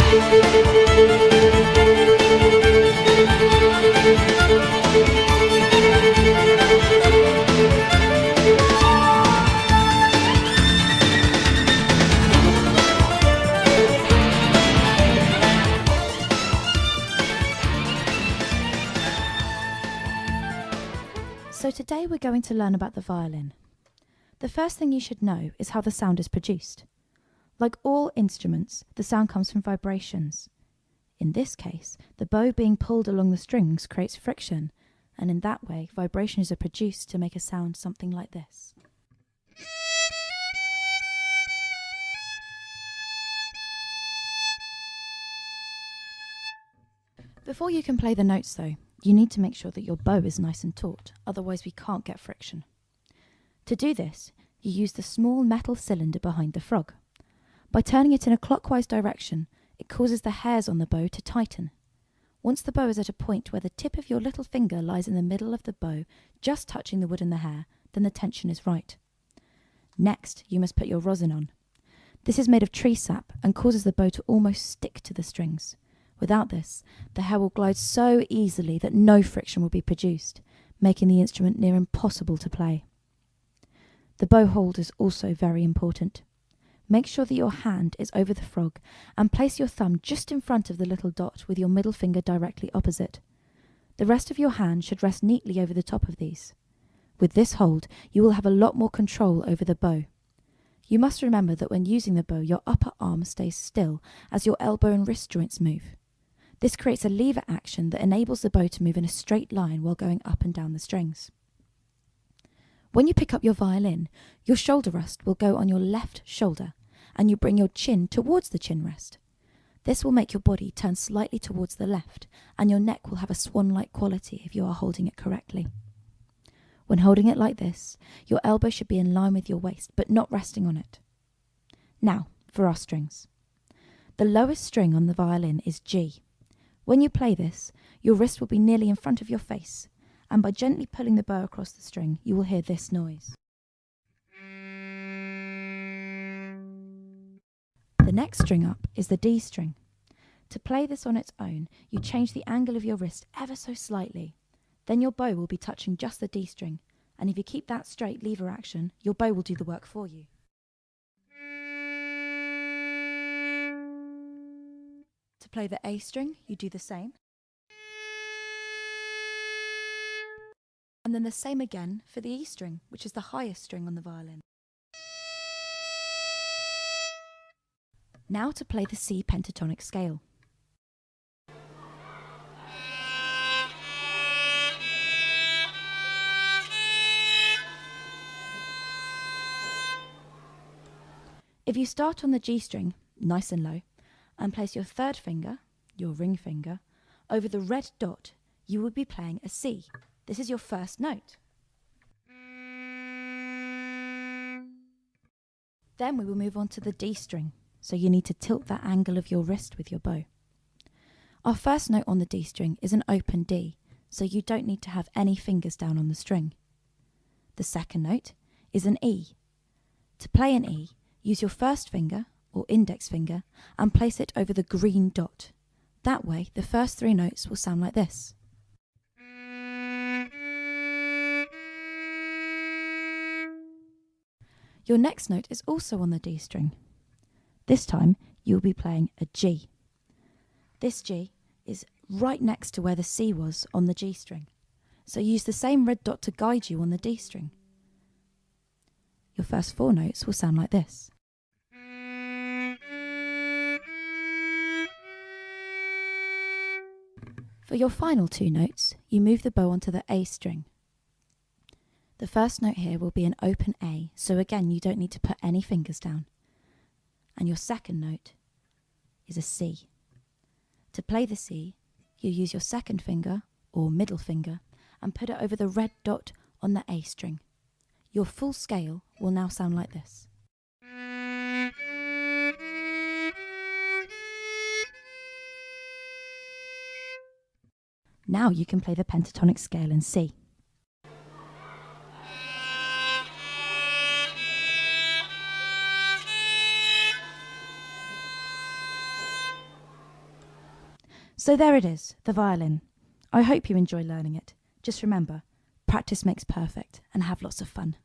So today we're going to learn about the violin. The first thing you should know is how the sound is produced. Like all instruments, the sound comes from vibrations. In this case, the bow being pulled along the strings creates friction, and in that way, vibrations are produced to make a sound something like this. Before you can play the notes though, you need to make sure that your bow is nice and taut, otherwise we can't get friction. To do this, you use the small metal cylinder behind the frog. By turning it in a clockwise direction, it causes the hairs on the bow to tighten. Once the bow is at a point where the tip of your little finger lies in the middle of the bow, just touching the wood and the hair, then the tension is right. Next, you must put your rosin on. This is made of tree sap and causes the bow to almost stick to the strings. Without this, the hair will glide so easily that no friction will be produced, making the instrument near impossible to play. The bow hold is also very important. Make sure that your hand is over the frog and place your thumb just in front of the little dot with your middle finger directly opposite. The rest of your hand should rest neatly over the top of these. With this hold, you will have a lot more control over the bow. You must remember that when using the bow, your upper arm stays still as your elbow and wrist joints move. This creates a lever action that enables the bow to move in a straight line while going up and down the strings. When you pick up your violin, your shoulder rest will go on your left shoulder, and you bring your chin towards the chin rest. This will make your body turn slightly towards the left, and your neck will have a swan-like quality if you are holding it correctly. When holding it like this, your elbow should be in line with your waist, but not resting on it. Now, for our strings. The lowest string on the violin is G. When you play this, your wrist will be nearly in front of your face, and by gently pulling the bow across the string, you will hear this noise. The next string up is the D string. To play this on its own, you change the angle of your wrist ever so slightly. Then your bow will be touching just the D string, and if you keep that straight lever action, your bow will do the work for you. To play the A string, you do the same. And then the same again for the E string, which is the highest string on the violin. Now to play the C pentatonic scale. If you start on the G string, nice and low, and place your third finger, your ring finger, over the red dot, you will be playing a C. This is your first note. Then we will move on to the D string, so you need to tilt that angle of your wrist with your bow. Our first note on the D string is an open D, so you don't need to have any fingers down on the string. The second note is an E. To play an E, use your first finger, or index finger, and place it over the green dot. That way, the first three notes will sound like this. Your next note is also on the D string. This time, you will be playing a G. This G is right next to where the C was on the G string. So use the same red dot to guide you on the D string. Your first four notes will sound like this. For your final two notes, you move the bow onto the A string. The first note here will be an open A, so again you don't need to put any fingers down. And your second note is a C. To play the C, you use your second finger, or middle finger, and put it over the red dot on the A string. Your full scale will now sound like this. Now you can play the pentatonic scale in C. So there it is, the violin. I hope you enjoy learning it. Just remember, practice makes perfect, and have lots of fun.